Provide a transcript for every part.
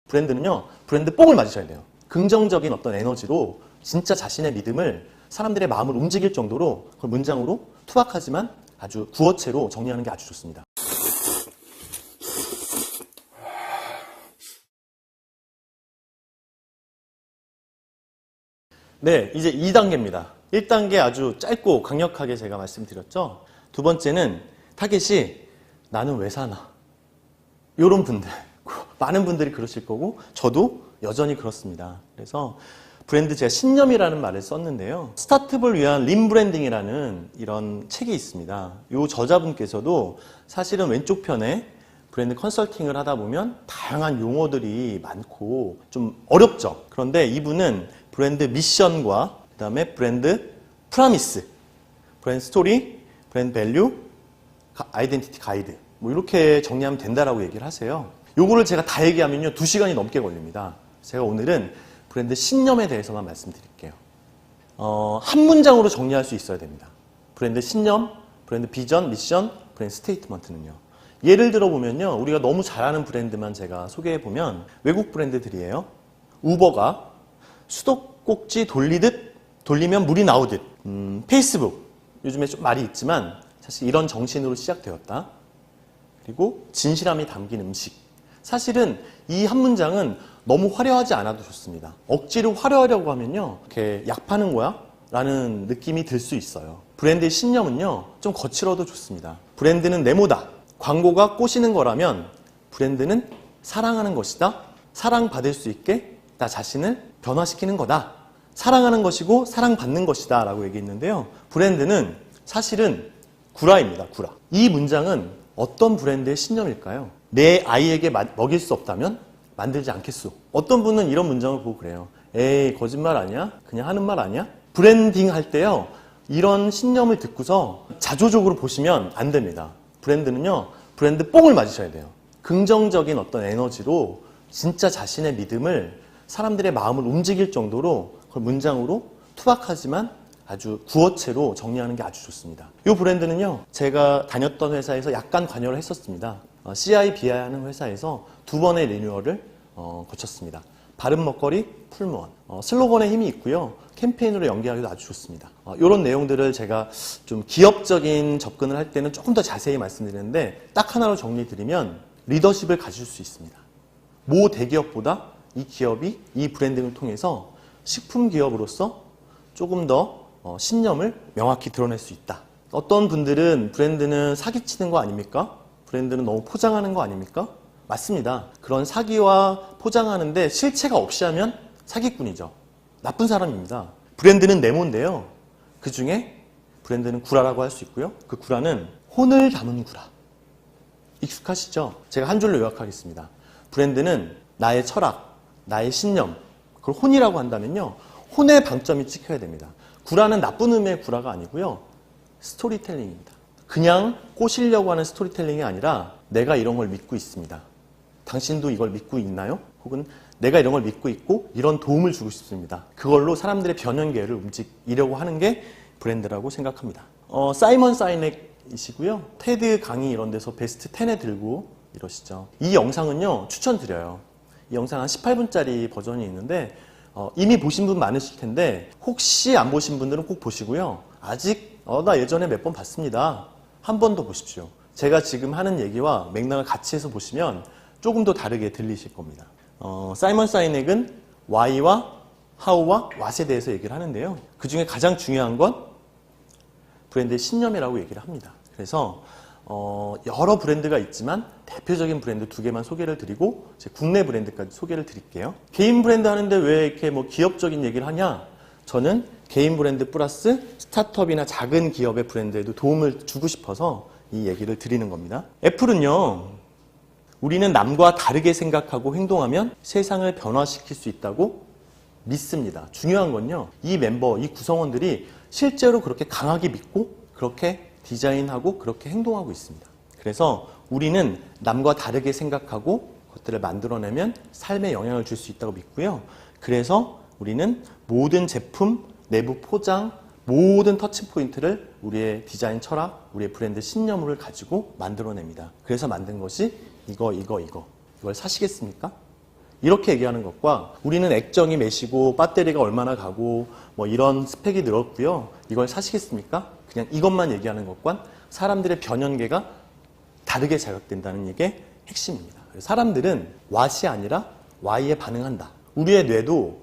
브랜드는요, 브랜드 뽕을 맞으셔야 돼요. 긍정적인 어떤 에너지로 진짜 자신의 믿음을 사람들의 마음을 움직일 정도로 그걸 문장으로 투박하지만 아주 구어체로 정리하는 게 아주 좋습니다. 네, 이제 2단계입니다. 1단계 아주 짧고 강력하게 제가 말씀드렸죠. 두 번째는 타겟이 나는 왜 사나? 이런 분들, 많은 분들이 그러실 거고 저도 여전히 그렇습니다. 그래서 브랜드 제가 신념이라는 말을 썼는데요. 스타트업을 위한 림브랜딩이라는 이런 책이 있습니다. 이 저자분께서도 사실은 왼쪽 편에 브랜드 컨설팅을 하다 보면 다양한 용어들이 많고 좀 어렵죠. 그런데 이분은 브랜드 미션과 그다음에 브랜드 프라미스, 브랜드 스토리, 브랜드 밸류, 아이덴티티 가이드 뭐 이렇게 정리하면 된다라고 얘기를 하세요. 요거를 제가 다 얘기하면요 2시간이 넘게 걸립니다. 제가 오늘은 브랜드 신념에 대해서만 말씀드릴게요. 한 문장으로 정리할 수 있어야 됩니다. 브랜드 신념, 브랜드 비전, 미션, 브랜드 스테이트먼트는요. 예를 들어 보면요, 우리가 너무 잘 아는 브랜드만 제가 소개해 보면 외국 브랜드들이에요. 우버가 수도꼭지 돌리면 물이 나오듯, 페이스북 요즘에 좀 말이 있지만 사실 이런 정신으로 시작되었다. 그리고 진실함이 담긴 음식. 사실은 이 한 문장은 너무 화려하지 않아도 좋습니다. 억지로 화려하려고 하면요, 이렇게 약 파는 거야? 라는 느낌이 들 수 있어요. 브랜드의 신념은요, 좀 거칠어도 좋습니다. 브랜드는 네모다. 광고가 꼬시는 거라면 브랜드는 사랑하는 것이다. 사랑받을 수 있게 나 자신을 변화시키는 거다. 사랑하는 것이고 사랑받는 것이다 라고 얘기했는데요. 브랜드는 사실은 구라입니다. 구라. 이 문장은 어떤 브랜드의 신념일까요? 내 아이에게 먹일 수 없다면 만들지 않겠소. 어떤 분은 이런 문장을 보고 그래요. 에이, 거짓말 아니야? 그냥 하는 말 아니야? 브랜딩 할 때요, 이런 신념을 듣고서 자조적으로 보시면 안 됩니다. 브랜드는요, 브랜드 뽕을 맞으셔야 돼요. 긍정적인 어떤 에너지로 진짜 자신의 믿음을 사람들의 마음을 움직일 정도로 그걸 문장으로 투박하지만 아주 구어체로 정리하는 게 아주 좋습니다. 이 브랜드는요, 제가 다녔던 회사에서 약간 관여를 했었습니다. CI/BI 하는 회사에서 2번의 리뉴얼을 거쳤습니다. 바른 먹거리, 풀무원. 슬로건에 힘이 있고요. 캠페인으로 연계하기도 아주 좋습니다. 이런 내용들을 제가 좀 기업적인 접근을 할 때는 조금 더 자세히 말씀드리는데 딱 하나로 정리드리면 리더십을 가질 수 있습니다. 모 대기업보다 이 기업이 이 브랜딩을 통해서 식품 기업으로서 조금 더 신념을 명확히 드러낼 수 있다. 어떤 분들은 브랜드는 사기치는 거 아닙니까? 브랜드는 너무 포장하는 거 아닙니까? 맞습니다. 그런 사기와 포장하는데 실체가 없이 하면 사기꾼이죠. 나쁜 사람입니다. 브랜드는 네모인데요. 그 중에 브랜드는 구라라고 할 수 있고요. 그 구라는 혼을 담은 구라. 익숙하시죠? 제가 한 줄로 요약하겠습니다. 브랜드는 나의 철학, 나의 신념, 그걸 혼이라고 한다면요, 혼의 방점이 찍혀야 됩니다. 구라는 나쁜 의미의 구라가 아니고요, 스토리텔링입니다. 그냥 꼬시려고 하는 스토리텔링이 아니라 내가 이런 걸 믿고 있습니다. 당신도 이걸 믿고 있나요? 혹은 내가 이런 걸 믿고 있고 이런 도움을 주고 싶습니다. 그걸로 사람들의 변형계를 움직이려고 하는 게 브랜드라고 생각합니다. 사이먼 사이넥이시고요. 테드 강의 이런 데서 베스트 10에 들고 이러시죠. 이 영상은요, 추천드려요. 이 영상 한 18분짜리 버전이 있는데 이미 보신 분 많으실 텐데 혹시 안 보신 분들은 꼭 보시고요. 아직 나 예전에 몇 번 봤습니다. 한 번 더 보십시오. 제가 지금 하는 얘기와 맥락을 같이 해서 보시면 조금 더 다르게 들리실 겁니다. 사이먼 사이넥은 Why와 How와 What에 대해서 얘기를 하는데요. 그 중에 가장 중요한 건 브랜드의 신념이라고 얘기를 합니다. 그래서 여러 브랜드가 있지만 대표적인 브랜드 2개만 소개를 드리고 제 국내 브랜드까지 소개를 드릴게요. 개인 브랜드 하는데 왜 이렇게 뭐 기업적인 얘기를 하냐? 저는 개인 브랜드 플러스 스타트업이나 작은 기업의 브랜드에도 도움을 주고 싶어서 이 얘기를 드리는 겁니다. 애플은요, 우리는 남과 다르게 생각하고 행동하면 세상을 변화시킬 수 있다고 믿습니다. 중요한 건요, 이 멤버, 이 구성원들이 실제로 그렇게 강하게 믿고 그렇게 디자인하고 그렇게 행동하고 있습니다. 그래서 우리는 남과 다르게 생각하고 그것들을 만들어내면 삶에 영향을 줄 수 있다고 믿고요. 그래서 우리는 모든 제품, 내부 포장, 모든 터치포인트를 우리의 디자인 철학, 우리의 브랜드 신념을 가지고 만들어냅니다. 그래서 만든 것이 이걸 사시겠습니까? 이렇게 얘기하는 것과 우리는 액정이 몇이고 배터리가 얼마나 가고 뭐 이런 스펙이 늘었고요. 이걸 사시겠습니까? 그냥 이것만 얘기하는 것과 사람들의 변연계가 다르게 자극된다는 게 핵심입니다. 사람들은 what이 아니라 why에 반응한다. 우리의 뇌도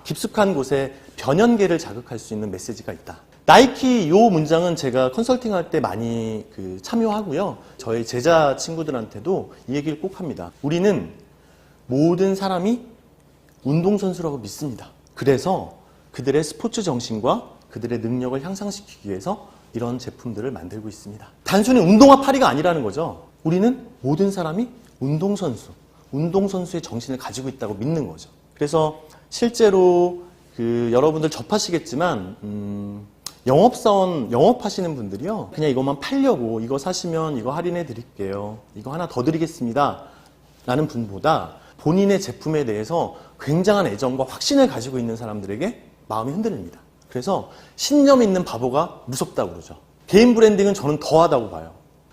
깊숙한 곳에 변연계를 자극할 수 있는 메시지가 있다. 나이키 요 문장은 제가 컨설팅할 때 많이 참여하고요. 저희 제자 친구들한테도 이 얘기를 꼭 합니다. 우리는 모든 사람이 운동선수라고 믿습니다. 그래서 그들의 스포츠 정신과 그들의 능력을 향상시키기 위해서 이런 제품들을 만들고 있습니다. 단순히 운동화 파리가 아니라는 거죠. 우리는 모든 사람이 운동선수의 정신을 가지고 있다고 믿는 거죠. 그래서 실제로 여러분들 접하시겠지만 영업하시는 분들이요. 그냥 이것만 팔려고 이거 사시면 이거 할인해 드릴게요. 이거 하나 더 드리겠습니다. 라는 분보다 본인의 제품에 대해서 굉장한 애정과 확신을 가지고 있는 사람들에게 마음이 흔들립니다. 그래서 신념 있는 바보가 무섭다고 그러죠. 개인 브랜딩은 저는 더하다고 봐요.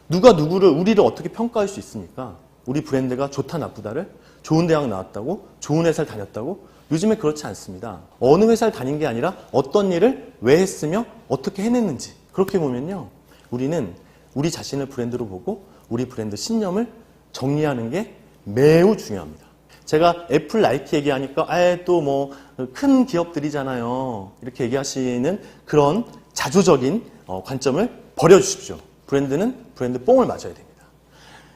누가 우리를 어떻게 평가할 수 있습니까? 우리 브랜드가 좋다 나쁘다를 좋은 대학 나왔다고 좋은 회사를 다녔다고 요즘에 그렇지 않습니다. 어느 회사를 다닌 게 아니라 어떤 일을 왜 했으며 어떻게 해냈는지 그렇게 보면요. 우리는 우리 자신을 브랜드로 보고 우리 브랜드 신념을 정리하는 게 매우 중요합니다. 제가 애플, 나이키 얘기하니까 또 뭐 큰 기업들이잖아요. 이렇게 얘기하시는 그런 자조적인 관점을 버려주십시오. 브랜드는 브랜드 뽕을 맞아야 됩니다.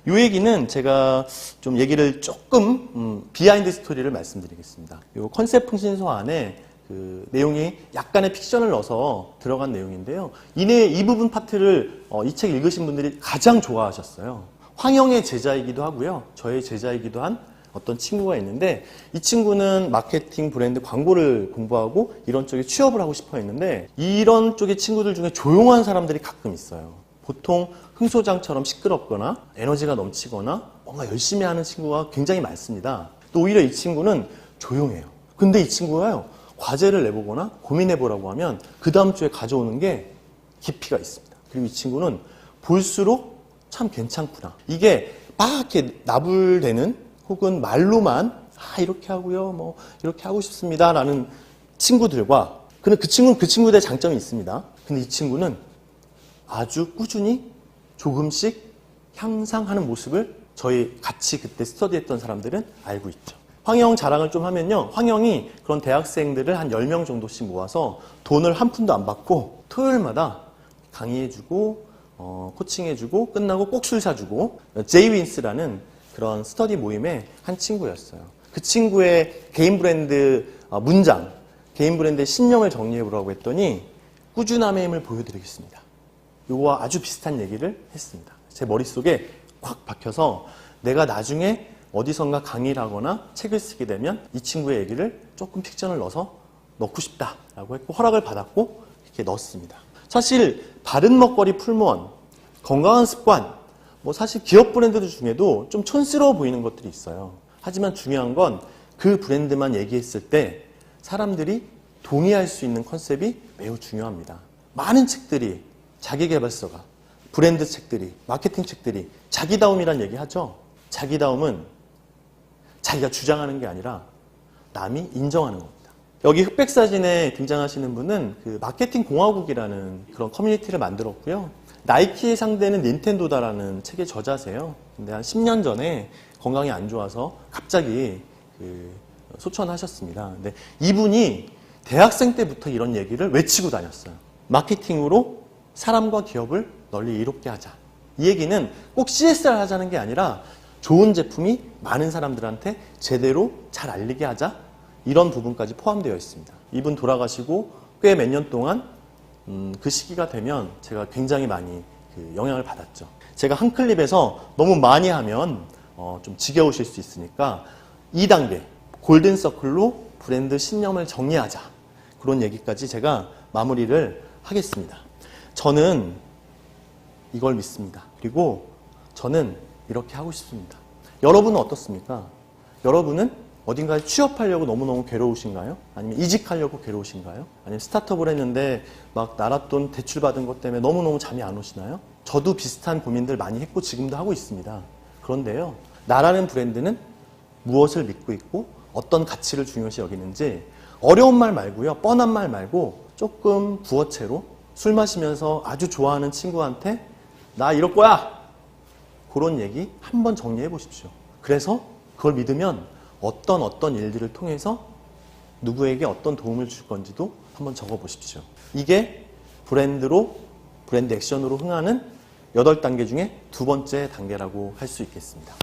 이 얘기는 제가 좀 얘기를 조금 비하인드 스토리를 말씀드리겠습니다. 이 컨셉 풍신소 안에 내용이 약간의 픽션을 넣어서 들어간 내용인데요. 이 부분 파트를 이 책 읽으신 분들이 가장 좋아하셨어요. 황영의 제자이기도 하고요. 저의 제자이기도 한 어떤 친구가 있는데 이 친구는 마케팅, 브랜드, 광고를 공부하고 이런 쪽에 취업을 하고 싶어 했는데 이런 쪽의 친구들 중에 조용한 사람들이 가끔 있어요. 보통 흥소장처럼 시끄럽거나 에너지가 넘치거나 뭔가 열심히 하는 친구가 굉장히 많습니다. 또 오히려 이 친구는 조용해요. 근데 이 친구가요. 과제를 내보거나 고민해보라고 하면 그 다음 주에 가져오는 게 깊이가 있습니다. 그리고 이 친구는 볼수록 참 괜찮구나. 이게 막 이렇게 나불대는 혹은 말로만 이렇게 하고요. 뭐 이렇게 하고 싶습니다. 라는 친구들과 그 친구는 그 친구들의 장점이 있습니다. 근데 이 친구는 아주 꾸준히 조금씩 향상하는 모습을 저희 같이 그때 스터디했던 사람들은 알고 있죠. 황영 자랑을 좀 하면요. 황영이 그런 대학생들을 한 10명 정도씩 모아서 돈을 한 푼도 안 받고 토요일마다 강의해주고 코칭해주고 끝나고 꼭 술 사주고 제이윈스라는 그런 스터디 모임의 한 친구였어요. 그 친구의 개인 브랜드 문장, 개인 브랜드의 신념을 정리해보라고 했더니 꾸준함의 힘을 보여드리겠습니다. 이거와 아주 비슷한 얘기를 했습니다. 제 머릿속에 콱 박혀서 내가 나중에 어디선가 강의를 하거나 책을 쓰게 되면 이 친구의 얘기를 조금 픽션을 넣어서 넣고 싶다라고 했고 허락을 받았고 이렇게 넣었습니다. 사실 바른 먹거리 풀무원, 건강한 습관, 사실 기업 브랜드들 중에도 좀 촌스러워 보이는 것들이 있어요. 하지만 중요한 건 그 브랜드만 얘기했을 때 사람들이 동의할 수 있는 컨셉이 매우 중요합니다. 많은 책들이 자기계발서가, 브랜드 책들이, 마케팅 책들이 자기다움이란 얘기 하죠. 자기다움은 자기가 주장하는 게 아니라 남이 인정하는 겁니다. 여기 흑백 사진에 등장하시는 분은 그 마케팅 공화국이라는 그런 커뮤니티를 만들었고요. 나이키의 상대는 닌텐도다라는 책의 저자세요. 근데 한 10년 전에 건강이 안 좋아서 갑자기 소천하셨습니다. 근데 이분이 대학생 때부터 이런 얘기를 외치고 다녔어요. 마케팅으로 사람과 기업을 널리 이롭게 하자. 이 얘기는 꼭 CSR 하자는 게 아니라 좋은 제품이 많은 사람들한테 제대로 잘 알리게 하자. 이런 부분까지 포함되어 있습니다. 이분 돌아가시고 꽤 몇 년 동안 그 시기가 되면 제가 굉장히 많이 영향을 받았죠. 제가 한 클립에서 너무 많이 하면 좀 지겨우실 수 있으니까 2단계 골든서클로 브랜드 신념을 정리하자. 그런 얘기까지 제가 마무리를 하겠습니다. 저는 이걸 믿습니다. 그리고 저는 이렇게 하고 싶습니다. 여러분은 어떻습니까? 여러분은 어딘가에 취업하려고 너무너무 괴로우신가요? 아니면 이직하려고 괴로우신가요? 아니면 스타트업을 했는데 막 나랏돈 대출받은 것 때문에 너무너무 잠이 안 오시나요? 저도 비슷한 고민들 많이 했고 지금도 하고 있습니다. 그런데요, 나라는 브랜드는 무엇을 믿고 있고 어떤 가치를 중요시 여기는지 어려운 말 말고요. 뻔한 말 말고 조금 부어채로 술 마시면서 아주 좋아하는 친구한테 나 이럴 거야! 그런 얘기 한번 정리해 보십시오. 그래서 그걸 믿으면 어떤 일들을 통해서 누구에게 어떤 도움을 줄 건지도 한번 적어 보십시오. 이게 브랜드 액션으로 흥하는 8단계 중에 두 번째 단계라고 할 수 있겠습니다.